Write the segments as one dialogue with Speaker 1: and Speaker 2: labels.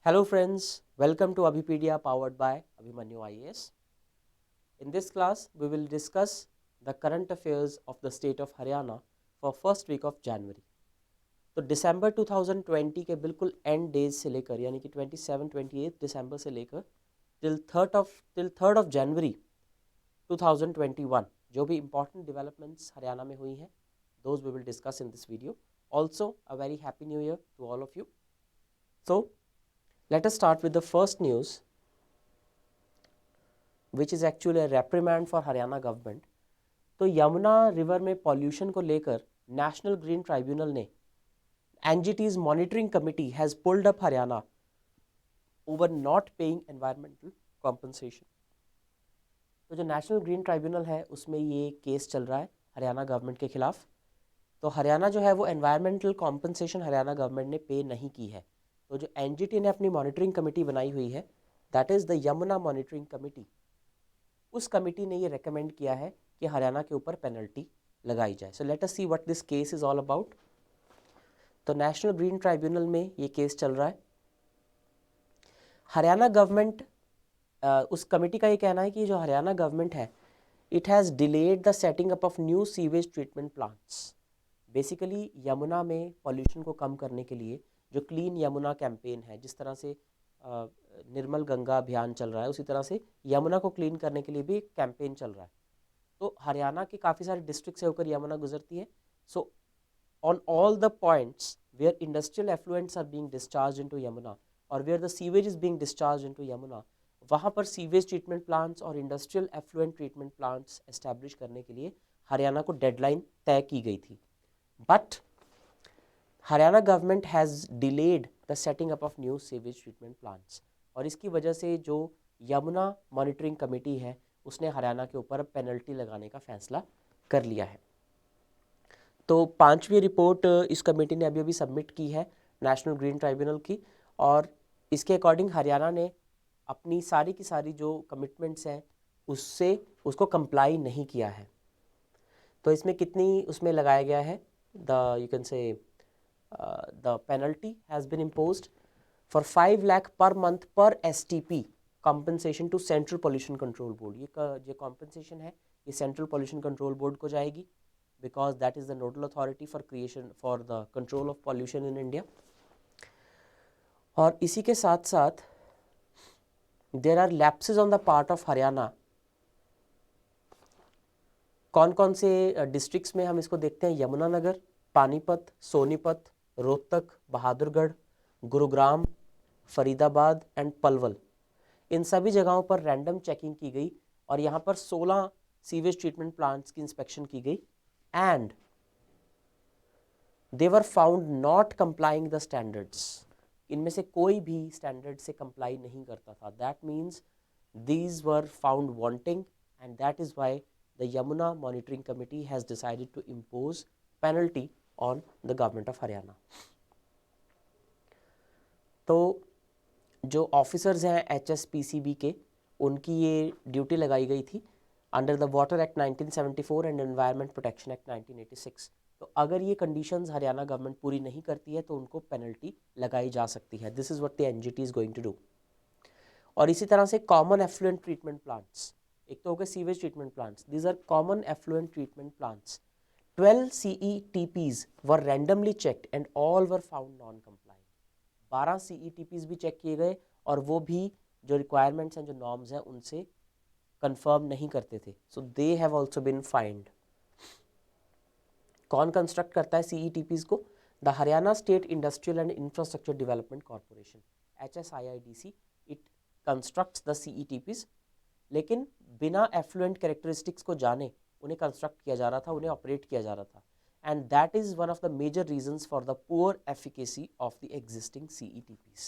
Speaker 1: Hello friends, welcome to Abhipedia powered by Abhimanyu IAS. In this class, we will discuss the current affairs of the state of Haryana for first week of January. तो दिसंबर 2020 के बिल्कुल and days से लेकर यानी कि 27-28 दिसंबर से लेकर till 3rd of January 2021 जो भी important developments हरियाणा में हुई हैं, those we will discuss in this video. Also, a very happy new year to all of you. So, let us start with the first news, which is actually a reprimand for Haryana government. तो Yamuna river में pollution को लेकर national Green Tribunal ने NGT's monitoring committee has pulled up Haryana over not paying environmental compensation. तो जो national Green tribunal है उसमें ये केस चल रहा है हरियाणा गवर्नमेंट के खिलाफ। तो हरियाणा जो है वो एनवायरमेंटल कॉम्पनसेशन हरियाणा गवर्नमेंट ने पे नहीं की है। तो जो एनजीटी ने अपनी मॉनिटरिंग कमेटी बनाई हुई है, that is the Yamuna monitoring committee, उस कमेटी ने ये रेकमेंड किया है कि हरियाणा के ऊपर पेनल्टी लगाई जाए। So let us see what this case is all about. तो नेशनल ग्रीन ट्राइब्यूनल में ये केस चल रहा है। हरियाणा गवर्नमेंट, उस कमेटी का ये कहना है कि जो हरियाणा गवर्नमेंट है, it has delayed the setting up of new sewage treatment plants. Basically Yamuna में पॉल्यूशन को कम करने के लिए जो क्लीन यमुना कैंपेन है, जिस तरह से निर्मल गंगा अभियान चल रहा है, उसी तरह से यमुना को क्लीन करने के लिए भी एक कैंपेन चल रहा है। तो हरियाणा के काफ़ी सारे डिस्ट्रिक्ट से होकर यमुना गुजरती है। So on all the points where industrial effluents are being discharge into Yamuna और where the sewage is being discharge into Yamuna, वहाँ पर सीवेज ट्रीटमेंट प्लांट्स और industrial effluent treatment plants establish करने के लिए हरियाणा को डेडलाइन तय की गई थी। But Haryana government has delayed the setting up of new sewage treatment plants, और इसकी वजह से जो यमुना मॉनिटरिंग कमेटी है उसने हरियाणा के ऊपर पेनल्टी लगाने का फैसला कर लिया है। तो 5वीं रिपोर्ट इस कमेटी ने अभी अभी सबमिट की है नेशनल ग्रीन ट्राइब्यूनल की, और इसके अकॉर्डिंग हरियाणा ने अपनी सारी की सारी जो कमिटमेंट्स हैं उसको कंप्लाई नहीं किया है। तो इसमें कितनी उसमें लगाया गया है, the you can say the penalty has been imposed for 5 lakh per month per STP compensation to central pollution control board. ये कॉम्पनसेशन है ये सेंट्रल पोल्यूशन कंट्रोल बोर्ड को जाएगी, because that is the nodal authority for the control of pollution in India. और इसी के साथ साथ there are lapses on the part of Haryana. कौन कौन से डिस्ट्रिक्ट्स में हम इसको देखते हैं, यमुनानगर, पानीपत, सोनीपत, रोहतक, बहादुरगढ़, गुरुग्राम, फरीदाबाद एंड पलवल, इन सभी जगहों पर रैंडम चेकिंग की गई और यहाँ पर 16 सीवेज ट्रीटमेंट प्लांट्स की इंस्पेक्शन की गई and they were found not complying the standards. इनमें से कोई भी स्टैंडर्ड से कंप्लाई नहीं करता था। That means these were found wanting and that is why the Yamuna monitoring committee has decided to impose penalty on the government of Haryana. तो जो ऑफिसर्स हैं HSPCB के, उनकी ये ड्यूटी लगाई गई थी under the water act 1974 and environment protection act 1986। तो अगर ये कंडीशंस हरियाणा गवर्नमेंट पूरी नहीं करती है तो उनको पेनल्टी लगाई जा सकती है। This is what the NGT is going to do. और इसी तरह से कॉमन एफ्लुएंट ट्रीटमेंट प्लांट्स, एक तो हो गए sewage treatment plants, these are common effluent treatment plants. 12 CETPs were randomly checked and all were found non complying. 12 CETPs भी check किए गए और वो भी जो रिक्वायरमेंट्स हैं, जो नॉर्म्स हैं, उनसे कंफर्म नहीं करते थे। So they have also been find. कौन कंस्ट्रक्ट करता है CETPs को? The Haryana State Industrial and Infrastructure Development Corporation, HSIIDC, it constructs the CETPs। लेकिन बिना एफ्लुएंट कैरेक्टरिस्टिक्स को जाने उन्हें कंस्ट्रक्ट किया जा रहा था, उन्हें ऑपरेट किया जा रहा था, and that is one of the major reasons for the poor efficacy of the existing CETPs।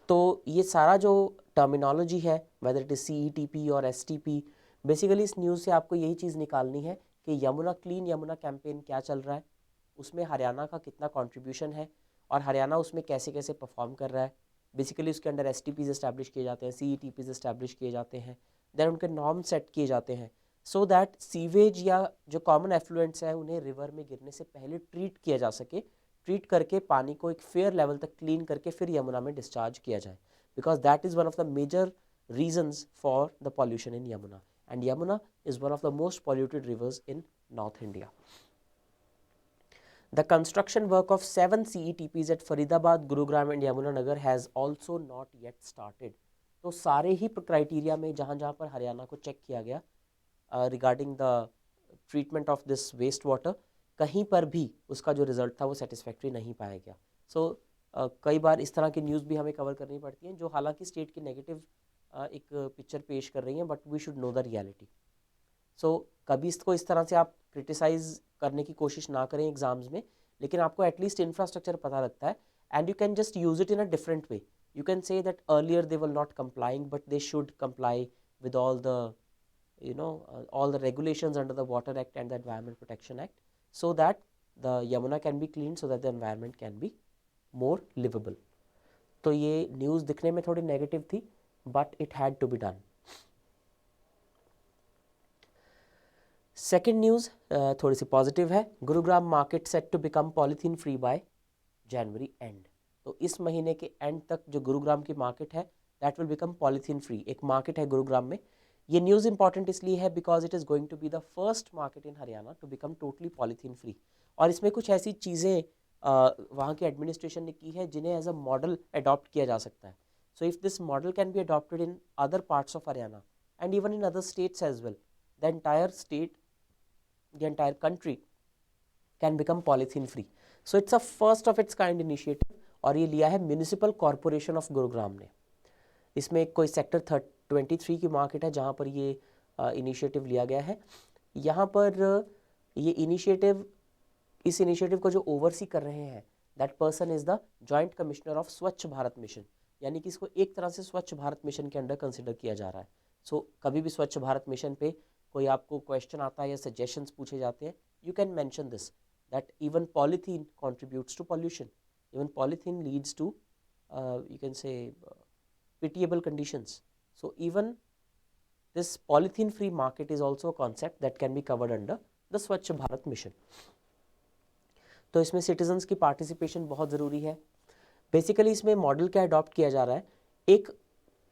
Speaker 1: तो ये सारा जो टर्मिनोलॉजी है, वेदर इट इज़ CETP और STP, बेसिकली इस न्यूज़ से आपको यही चीज़ निकालनी है कि यमुना क्लीन यमुना कैंपेन क्या चल रहा है, उसमें हरियाणा का कितना कंट्रीब्यूशन है और हरियाणा उसमें कैसे कैसे परफॉर्म कर रहा है। बेसिकली उसके अंडर STPs इस्टेब्लिश किए जाते हैं, CETPs इस्टेब्लिश किए जाते हैं, देन उनके नॉर्म सेट किए जाते हैं सो दैट सीवेज या जो कॉमन एफ्लुएंट्स हैं उन्हें रिवर में गिरने से पहले ट्रीट किया जा सके ट्रीट करके पानी को एक फेयर लेवल तक क्लीन करके फिर यमुना में डिस्चार्ज किया जाए, because that is one of the major reasons for the pollution in Yamuna, and Yamuna is one of the most polluted rivers in North India. The construction work of 7 CETPs at Faridabad, Gurugram and Yamunanagar has also not yet started. तो सारे ही criteria में जहाँ जहाँ पर हरियाणा को check किया गया regarding the treatment of this waste water, कहीं पर भी उसका जो रिजल्ट था वो सेटिस्फैक्ट्री नहीं पाया गया. सो कई बार इस तरह की न्यूज़ भी हमें कवर करनी पड़ती हैं जो हालांकि स्टेट की नेगेटिव एक पिक्चर पेश कर रही हैं, but we should know the reality. So कभी इसको इस तरह से आप क्रिटिसाइज करने की कोशिश ना करें एग्जाम्स में, लेकिन आपको एटलीस्ट इंफ्रास्ट्रक्चर पता लगता है and you can just use it in a different way. You can say that earlier they were not complying but they should comply with all the all the regulations under the Water Act and the Environment Protection Act, so that the Yamuna can be cleaned, so that the environment can be more livable. तो ये news दिखने में थोड़ी negative थी, but it had to be done. Second news थोड़ी सी positive है. Gurugram market set to become polythene free by January end. तो इस महीने के एंड तक जो गुरुग्राम की मार्केट है that will become polythene free. एक मार्केट है गुरुग्राम में. ये न्यूज़ इंपॉर्टेंट इसलिए है because it is going to be the first market in Haryana to become totally polythene free. और इसमें कुछ ऐसी चीज़ें वहाँ की एडमिनिस्ट्रेशन ने की है जिन्हें एज अ मॉडल अडॉप्ट किया जा सकता है. So if this model can be adopted in other parts of Haryana and even in other states as well, the entire state, the entire country can become polythene free. So it's a first of its kind initiative और ये लिया है municipal corporation of Gurugram ने. इसमें कोई sector 23 की market है जहाँ पर ये इनिशिएटिव लिया गया है. यहाँ पर ये इनिशिएटिव, इस इनिशिएटिव को जो ओवरसी कर रहे हैं that person is the joint commissioner of स्वच्छ भारत मिशन. यानी कि इसको एक तरह से स्वच्छ भारत मिशन के अंडर कंसिडर किया जा रहा है. सो कभी भी स्वच्छ भारत मिशन पे कोई आपको क्वेश्चन आता है या सजेशंस पूछे जाते हैं, you can mention this that even polythene contributes to pollution, even polythene leads to you can say pitiable conditions. So even this polythene free market is also a concept that can be covered under the Swachh Bharat mission. तो इसमें citizens की participation बहुत ज़रूरी है. Basically इसमें model क्या adopt किया जा रहा है, एक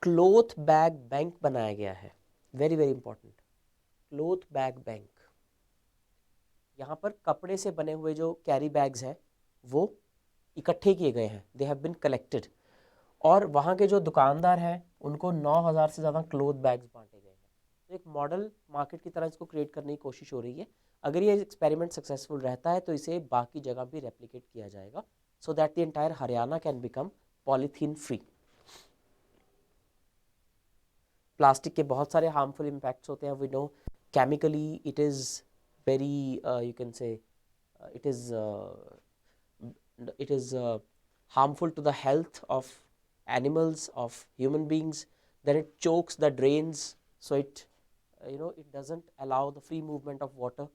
Speaker 1: क्लोथ बैग बैंक बनाया गया है. Very very important, cloth bag bank. यहाँ पर कपड़े से बने हुए जो कैरी बैग्स हैं वो इकट्ठे किए गए हैं, दे हैव बीन कलेक्टेड. और वहाँ के जो दुकानदार हैं उनको 9,000 से ज़्यादा क्लोथ बैग्स बांटे गए हैं. तो एक मॉडल मार्केट की तरह इसको क्रिएट करने की कोशिश हो रही है. अगर ये एक्सपेरिमेंट सक्सेसफुल रहता है तो इसे बाकी जगह भी रेप्लिकेट किया जाएगा, so that the entire Haryana can become polythene free. Plastic के बहुत सारे हार्मफुल इम्पैक्ट्स होते हैं. We know chemically it is very you can say it is harmful to the health of animals, of human beings. Then it chokes the drains, so it it doesn't allow the free movement of water.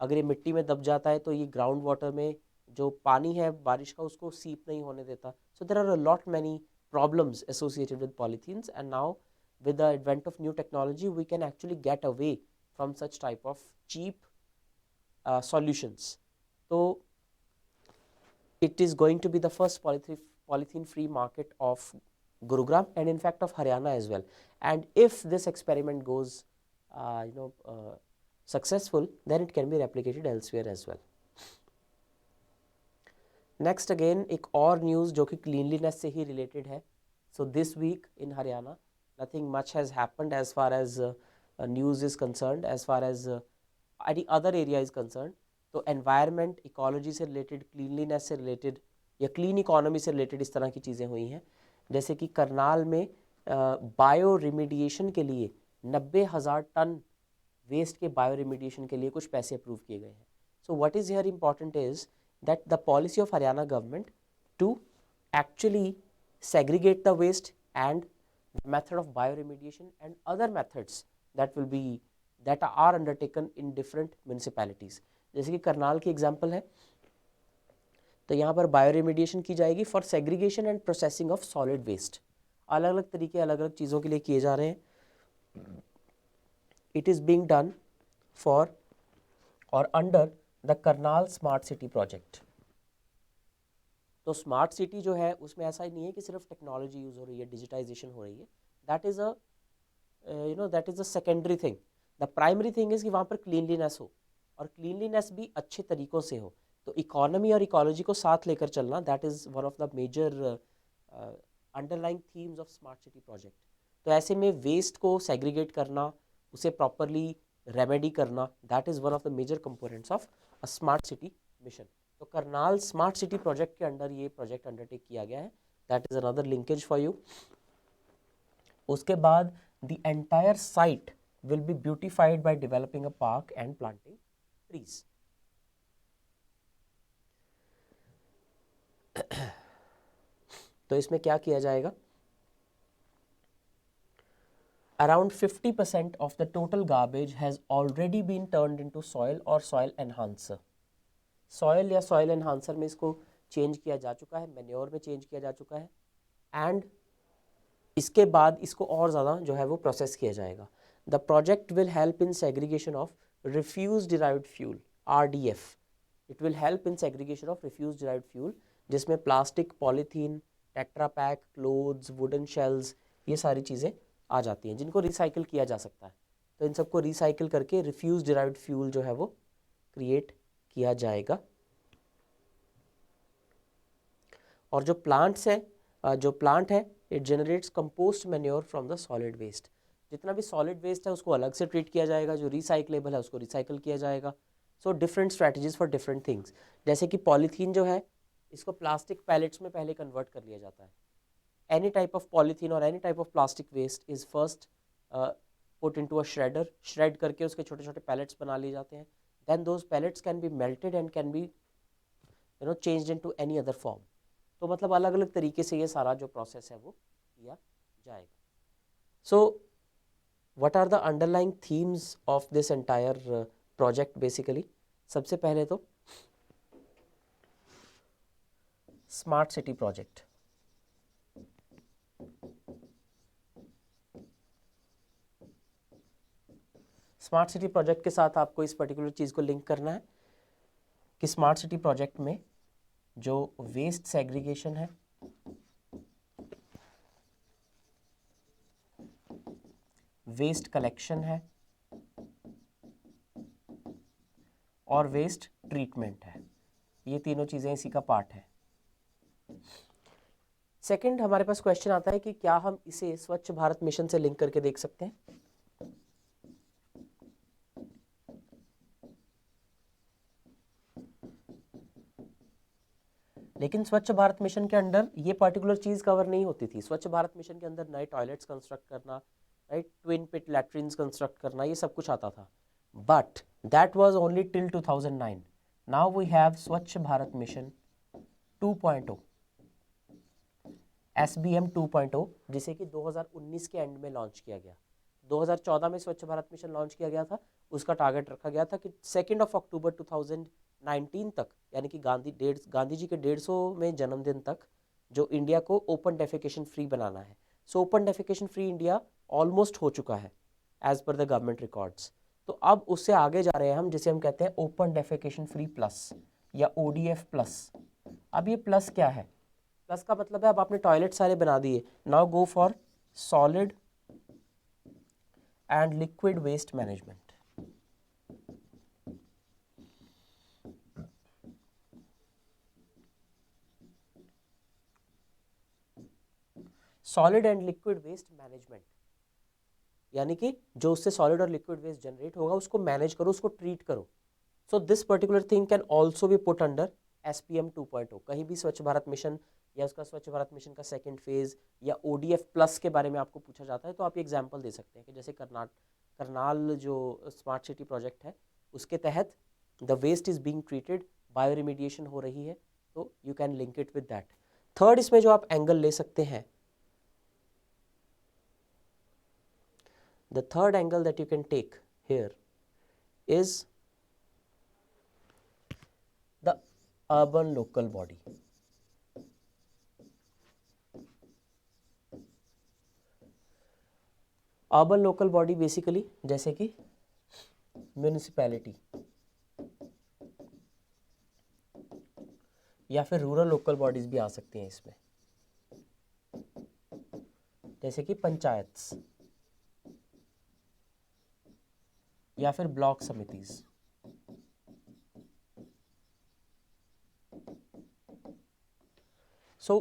Speaker 1: अगर ये मिट्टी में दब जाता है तो ये ground water में जो पानी है बारिश का उसको सीप नहीं होने देता. So there are a lot many problems associated with polythenes, and now with the advent of new technology we can actually get away from such type of cheap solutions. So it is going to be the first polythene free market of Gurugram and in fact of Haryana as well. And if this experiment goes successful, then it can be replicated elsewhere as well. Next again एक और news जो कि cleanliness से ही related है. So this week in Haryana nothing much has happened as far as news is concerned, as far as any other area is concerned. तो environment, ecology से related, cleanliness से रिलेटेड या क्लीन इकोनॉमी से related इस तरह की चीज़ें हुई हैं. जैसे कि करनाल में बायो रिमीडिएशन के लिए 90,000 टन वेस्ट के बायो रिमीडिएशन के लिए कुछ पैसे अप्रूव किए गए हैं. So what is here important is that the policy of Haryana government to actually segregate the waste and the method of bioremediation and other methods that are undertaken in different municipalities. जैसे कि करनाल की example है, तो यहाँ पर bioremediation की जाएगी for segregation and processing of solid waste. अलग अलग तरीके अलग अलग चीज़ों के लिए किए जा रहे हैं. It is being done for और under the Karnal Smart City project. तो स्मार्ट सिटी जो है उसमें ऐसा ही नहीं है कि सिर्फ टेक्नोलॉजी यूज़ हो रही है, डिजिटाइजेशन हो रही है, that is a secondary thing. The primary thing is कि वहाँ पर क्लीनलीनेस हो, और क्लीनलीनेस भी अच्छे तरीक़ों से हो। तो इकोनॉमी और इकोलॉजी को साथ लेकर चलना, that is one of the major underlying themes of smart city project. तो ऐसे में वेस्ट को सेग्रीगेट करना, उसे प्रॉपरली रेमेडी करना, that is one of the major components of a smart city mission. तो करनाल स्मार्ट सिटी प्रोजेक्ट के under ये प्रोजेक्ट अंडरटेक किया गया है, that is another linkage for you. उसके बाद the entire site will be beautified by developing a park and planting trees. तो इसमें क्या किया जाएगा, around 50% of the total garbage has already been turned into soil or soil enhancer। Soil या soil enhancer में इसको चेंज किया जा चुका है, मैन्योर में चेंज किया जा चुका है, एंड इसके बाद इसको और ज़्यादा जो है वो प्रोसेस किया जाएगा। The project will help in segregation of refuse derived fuel, RDF। It will help in segregation of refuse derived fuel, जिसमें plastic, polythene, tetra pack, clothes, wooden shells, ये सारी चीज़ें आ जाती हैं जिनको रिसाइकिल किया जा सकता है। तो इन सबको रिसाइकिल करके रिफ्यूज डिराइव्ड फ्यूल जो है वो क्रिएट किया जाएगा। और जो प्लांट्स है, जो प्लांट है, it generates compost manure from the solid waste. जितना भी सॉलिड वेस्ट है उसको अलग से ट्रीट किया जाएगा, जो रिसाइकलेबल है उसको रिसाइकल किया जाएगा। So different strategies for different things. जैसे कि पॉलीथीन जो है, इसको प्लास्टिक पैलेट्स में पहले कन्वर्ट कर लिया जाता है। एनी टाइप ऑफ पॉलीथीन और any type of plastic waste is first put into a shredder, shred करके उसके छोटे छोटे पैलेट्स बना लिए जाते हैं। Then those pellets can be melted and can be changed into any other form. तो मतलब अलग अलग तरीके से ये सारा जो प्रोसेस है वो किया जाएगा। So what are the underlying themes of this entire project basically? सबसे पहले तो smart city project. Smart city project के साथ आपको इस पर्टिकुलर चीज़ को लिंक करना है कि स्मार्ट सिटी प्रोजेक्ट में जो वेस्ट सेग्रीगेशन है, वेस्ट कलेक्शन है और वेस्ट ट्रीटमेंट है, ये तीनों चीज़ें इसी का पार्ट है। सेकंड, हमारे पास क्वेश्चन आता है कि क्या हम इसे स्वच्छ भारत मिशन से लिंक करके देख सकते हैं? लेकिन स्वच्छ भारत मिशन के अंडर ये पर्टिकुलर चीज़ कवर नहीं होती थी। स्वच्छ भारत मिशन के अंदर नए टॉयलेट्स कंस्ट्रक्ट करना, right, twin pit latrines construct करना, ये सब कुछ आता था। But that was only till 2009। Now we have Swachh Bharat mission 2.0, SBM 2.0, जिसे कि 2019 के एंड में लॉन्च किया गया। 2014 में स्वच्छ भारत मिशन लॉन्च किया गया था। उसका टारगेट रखा गया था कि 2 अक्टूबर 2019 तक, यानी कि गांधी जी के 150वें जन्मदिन तक जो इंडिया को ओपन डेफिकेशन फ्री बनाना है। So open defecation free India almost हो चुका है as per the government records. तो अब उससे आगे जा रहे हैं हम, जिसे हम कहते हैं ओपन डेफिकेशन फ्री प्लस या ODF प्लस। अब ये प्लस क्या है? प्लस का मतलब है अब आपने टॉयलेट सारे बना दिए, now go for solid and liquid waste management. Solid and liquid waste management, यानी कि जो उससे सॉलिड और लिक्विड वेस्ट जनरेट होगा उसको मैनेज करो, उसको ट्रीट करो। So this particular thing can also be put under SPM 2.0। कहीं भी स्वच्छ भारत मिशन या उसका स्वच्छ भारत मिशन का सेकेंड फेज या ODF प्लस के बारे में आपको पूछा जाता है तो आप एग्जाम्पल दे सकते हैं कि जैसे करनाल जो स्मार्ट सिटी प्रोजेक्ट है उसके तहत the waste is being treated, bio remediation हो रही है, तो you can link it with that. Third, इसमें जो आप एंगल ले सकते हैं, the third angle that you can take here is the urban local body। Urban local body basically जैसे कि म्यूनिसिपैलिटी या फिर रूरल लोकल बॉडीज़ भी आ सकती हैं इसमें, जैसे कि पंचायत या फिर ब्लॉक समितिज। So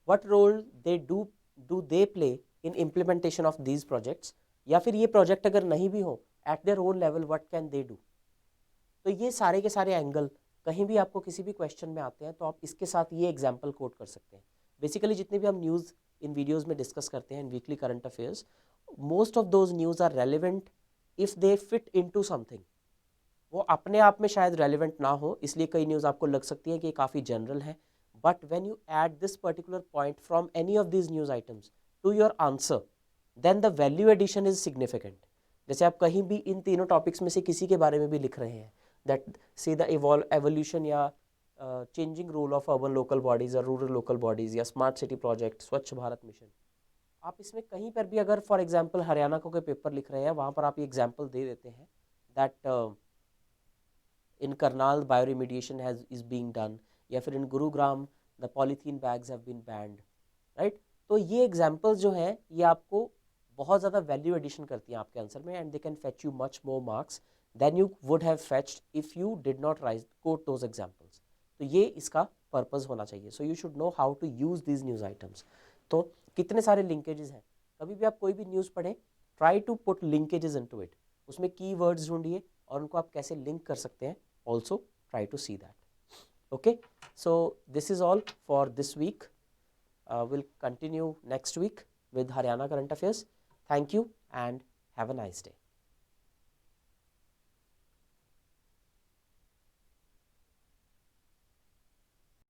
Speaker 1: what role they do they play in implementation of these projects, या फिर ये प्रोजेक्ट अगर नहीं भी हो at their own level what can they do. तो ये सारे के सारे एंगल कहीं भी आपको किसी भी क्वेश्चन में आते हैं तो आप इसके साथ ये एग्जाम्पल कोट कर सकते हैं। बेसिकली जितने भी हम न्यूज़ इन वीडियोज़ में डिस्कस करते हैं in weekly current affairs, most of those news are relevant if they fit into something. वो अपने आप में शायद रेलिवेंट ना हो, इसलिए कई न्यूज़ आपको लग सकती है कि काफ़ी जनरल है, but when you add this particular point from any of these news items to your answer, then the value addition is significant. जैसे आप कहीं भी इन तीनों टॉपिक्स में से किसी के बारे में भी लिख रहे हैं, दैट सी द एवोल्यूशन या changing role of urban local bodies और रूरल लोकल बॉडीज़ या smart city project, Swachh Bharat mission, आप इसमें कहीं पर भी अगर फॉर एग्जाम्पल हरियाणा को कोई पेपर लिख रहे हैं, वहाँ पर आप ये एग्जाम्पल दे देते हैं that in Karnal bioremediation is being done, या फिर in Gurugram the polythene bags have been banned, right? तो ये एग्जाम्पल्स जो हैं ये आपको बहुत ज़्यादा वैल्यू एडिशन करती हैं आपके आंसर में, and they can fetch you much more marks than you would have fetched if you did not raise quote those examples. तो ये इसका पर्पज़ होना चाहिए। So you should know how to use these news items. तो कितने सारे linkages हैं, कभी भी आप कोई भी न्यूज़ पढ़ें, try to put linkages into it, उसमें कीवर्ड्स ढूंढिए और उनको आप कैसे लिंक कर सकते हैं, also try to see that. Okay, so this is all for this week. We'll continue next week with Haryana current affairs. Thank you and have a nice day.